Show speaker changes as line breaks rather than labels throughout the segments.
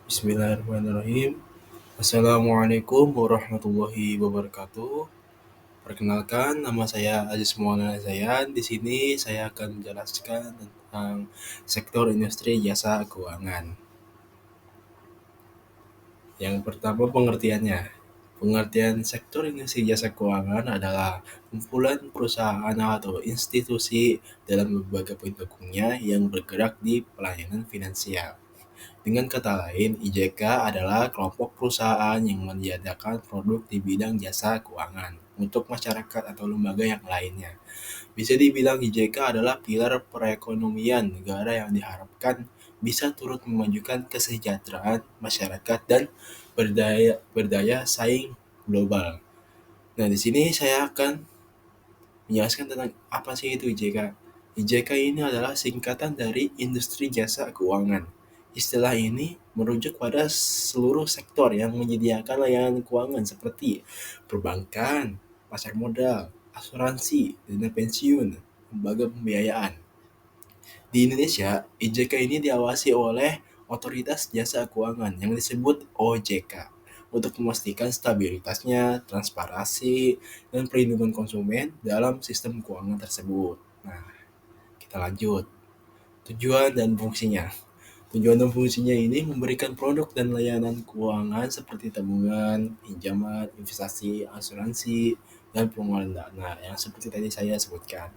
Bismillahirrahmanirrahim. Assalamualaikum warahmatullahi wabarakatuh. Perkenalkan, nama saya Aziz Maulana Zayan. Di sini saya akan menjelaskan tentang sektor industri jasa keuangan. Yang pertama, pengertiannya. Pengertian sektor industri jasa keuangan adalah kumpulan perusahaan atau institusi dalam lembaga pendukungnya yang bergerak di pelayanan finansial. Dengan kata lain, IJK adalah kelompok perusahaan yang menyediakan produk di bidang jasa keuangan untuk masyarakat atau lembaga yang lainnya. Bisa dibilang IJK adalah pilar perekonomian negara yang diharapkan bisa turut memajukan kesejahteraan masyarakat dan berdaya saing global. Nah, di sini saya akan menjelaskan tentang apa sih itu IJK. IJK ini adalah singkatan dari industri jasa keuangan. Istilah ini merujuk pada seluruh sektor yang menyediakan layanan keuangan seperti perbankan, pasar modal, asuransi, dana pensiun, lembaga pembiayaan. Di Indonesia, IJK ini diawasi oleh Otoritas Jasa Keuangan yang disebut OJK untuk memastikan stabilitasnya, transparansi, dan perlindungan konsumen dalam sistem keuangan tersebut. Nah, kita lanjut. Tujuan dan fungsinya. Tujuan dan fungsinya ini memberikan produk dan layanan keuangan seperti tabungan, pinjaman, investasi, asuransi, dan pengelolaan dana yang seperti tadi saya sebutkan.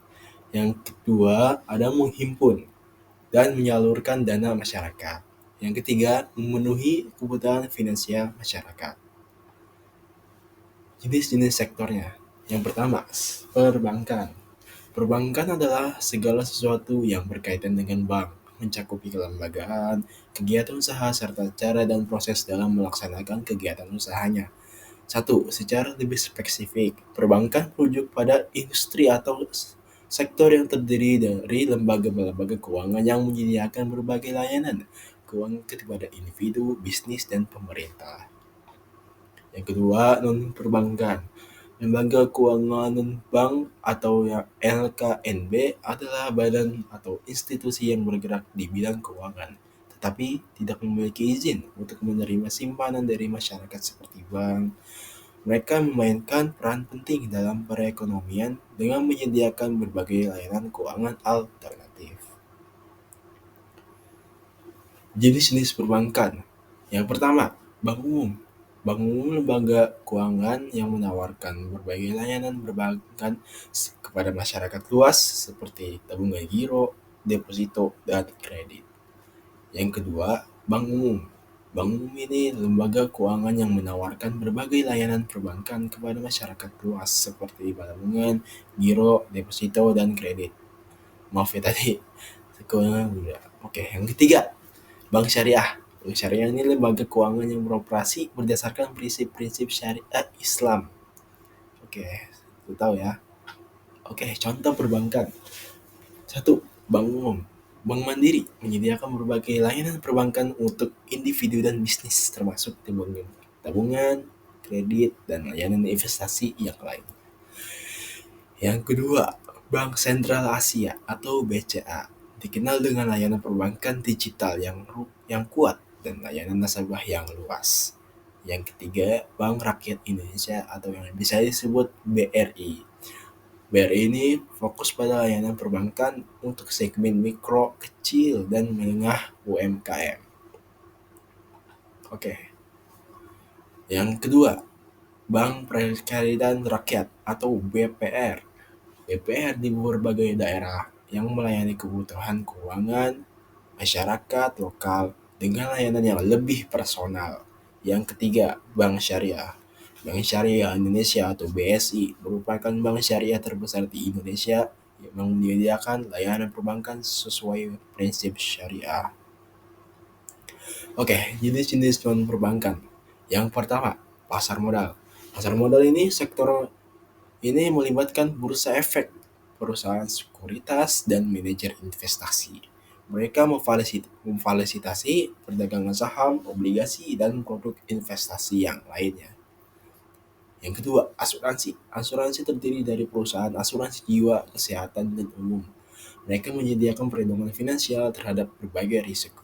Yang kedua, ada menghimpun dan menyalurkan dana masyarakat. Yang ketiga, memenuhi kebutuhan finansial masyarakat. Jenis-jenis sektornya. Yang pertama, perbankan. Perbankan adalah segala sesuatu yang berkaitan dengan bank, mencakupi kelembagaan, kegiatan usaha, serta cara dan proses dalam melaksanakan kegiatan usahanya. Satu, secara lebih spesifik, perbankan merujuk pada industri atau sektor yang terdiri dari lembaga-lembaga keuangan yang menyediakan berbagai layanan keuangan kepada individu, bisnis, dan pemerintah. Yang kedua, non-perbankan. Lembaga keuangan non-bank atau yang LKNB adalah badan atau institusi yang bergerak di bidang keuangan, tetapi tidak memiliki izin untuk menerima simpanan dari masyarakat seperti bank. Mereka memainkan peran penting dalam perekonomian dengan menyediakan berbagai layanan keuangan alternatif. Jenis-jenis perbankan. Yang pertama, bank umum. Bank umum lembaga keuangan yang menawarkan berbagai layanan perbankan kepada masyarakat luas seperti tabungan giro, deposito, dan kredit. Yang kedua, bank umum. Bank umum ini lembaga keuangan yang menawarkan berbagai layanan perbankan kepada masyarakat luas seperti tabungan, giro, deposito, dan kredit. Maaf ya tadi, keuangan udah. Oke, yang ketiga, bank syariah. Bank syariah ini lembaga keuangan yang beroperasi berdasarkan prinsip-prinsip syariat Islam. Oke, lu tahu ya. Oke, contoh perbankan. Satu, bank umum. Bank Mandiri menyediakan berbagai layanan perbankan untuk individu dan bisnis termasuk tabungan, kredit, dan layanan investasi yang lain. Yang kedua, Bank Sentral Asia atau BCA dikenal dengan layanan perbankan digital yang kuat dan layanan nasabah yang luas. Yang ketiga, Bank Rakyat Indonesia atau yang bisa disebut BRI. BRI ini fokus pada layanan perbankan untuk segmen mikro, kecil, dan menengah UMKM. Oke. Yang kedua, Bank Perakhiran Rakyat atau BPR. BPR di berbagai daerah yang melayani kebutuhan keuangan masyarakat lokal dengan layanan yang lebih personal. Yang ketiga, Bank Syariah. Bank Syariah Indonesia atau BSI merupakan bank syariah terbesar di Indonesia yang menyediakan layanan perbankan sesuai prinsip syariah. Oke, jenis-jenis non-perbankan. Yang pertama, pasar modal. Pasar modal ini sektor ini melibatkan bursa efek, perusahaan sekuritas, dan manajer investasi. Mereka memfasilitasi perdagangan saham, obligasi, dan produk investasi yang lainnya. Yang kedua, asuransi. Asuransi terdiri dari perusahaan asuransi jiwa, kesehatan, dan umum. Mereka menyediakan perlindungan finansial terhadap berbagai risiko.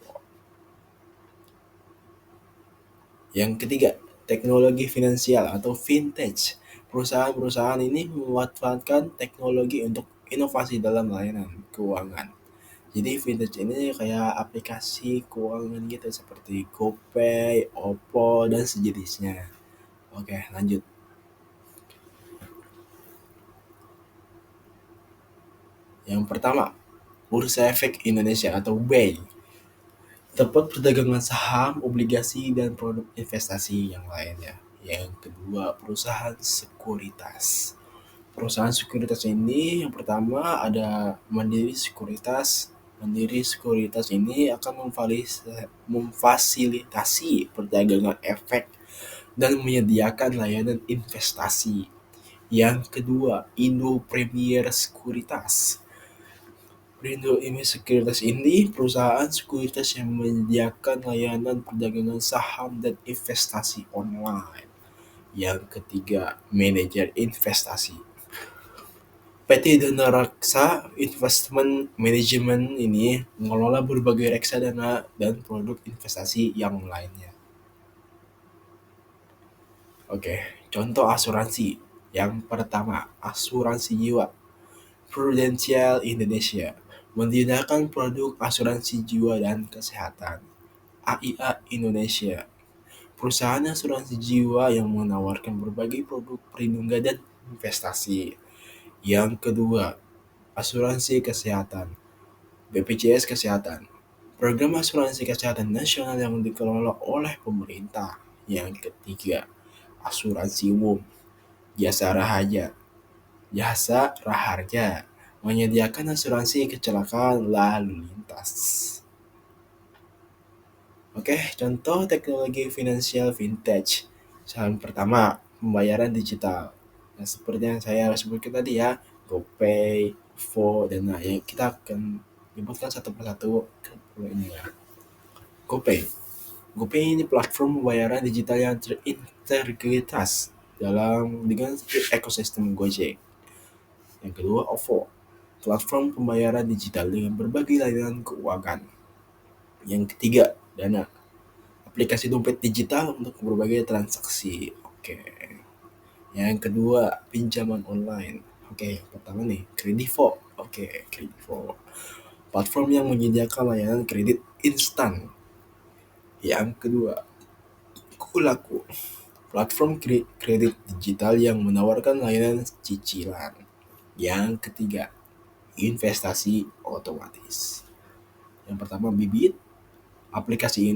Yang ketiga, teknologi finansial atau fintech. Perusahaan-perusahaan ini memanfaatkan teknologi untuk inovasi dalam layanan keuangan. Jadi fintech ini kayak aplikasi keuangan gitu seperti GoPay, Oppo, dan sejenisnya. Oke, lanjut. Yang pertama, Bursa Efek Indonesia atau BEI. Tempat perdagangan saham, obligasi, dan produk investasi yang lainnya. Yang kedua, perusahaan sekuritas. Perusahaan sekuritas ini yang pertama ada Mandiri Sekuritas. Mandiri Sekuritas ini akan memfasilitasi perdagangan efek dan menyediakan layanan investasi. Yang kedua, Indo Premier Sekuritas. Indo Premier Sekuritas ini perusahaan sekuritas yang menyediakan layanan perdagangan saham dan investasi online. Yang ketiga, manajer investasi. PT Dana Raksa Investment Management ini mengelola berbagai reksadana dan produk investasi yang lainnya. Oke, contoh asuransi. Yang pertama, asuransi jiwa. Prudential Indonesia menyediakan produk asuransi jiwa dan kesehatan. AIA Indonesia, perusahaan asuransi jiwa yang menawarkan berbagai produk perlindungan dan investasi. Yang kedua, asuransi kesehatan. BPJS Kesehatan, program asuransi kesehatan nasional yang dikelola oleh pemerintah. Yang ketiga, asuransi umum. Jasa Raharja. Jasa Raharja menyediakan asuransi kecelakaan lalu lintas. Oke, contoh teknologi finansial vintage. Yang pertama, pembayaran digital. Nah, seperti yang saya sebutkan tadi ya, GoPay, OVO, dan lain. Kita akan sebutkan satu persatu ini ya. GoPay. GoPay ini platform pembayaran digital yang terintegritas dengan ekosistem Gojek. Yang kedua, OVO. Platform pembayaran digital dengan berbagai layanan keuangan. Yang ketiga, Dana. Aplikasi dompet digital untuk berbagai transaksi. Oke. Yang kedua, pinjaman online. Oke, yang pertama nih, Kredivo. Oke, Kredivo. Platform yang menyediakan layanan kredit instan. Yang kedua, Kulaku. Platform kredit digital yang menawarkan layanan cicilan. Yang ketiga, investasi otomatis. Yang pertama, Bibit. Aplikasi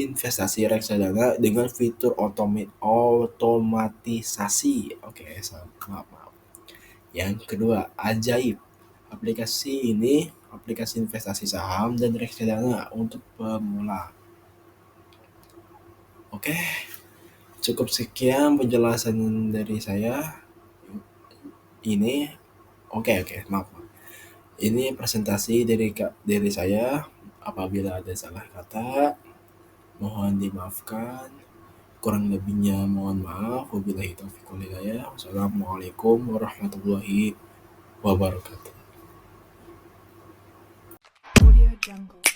investasi reksadana dengan fitur otomatisasi. Oke, maaf. Yang kedua, Ajaib. Aplikasi investasi saham dan reksadana untuk pemula. Oke, cukup sekian penjelasan dari saya. Ini maaf. Ini presentasi dari saya. Apabila ada salah kata, mohon dimaafkan. Kurang lebihnya mohon maaf. Wabillahi taufiq wal hidayah. Wassalamualaikum warahmatullahi wabarakatuh.
Audio Jungle.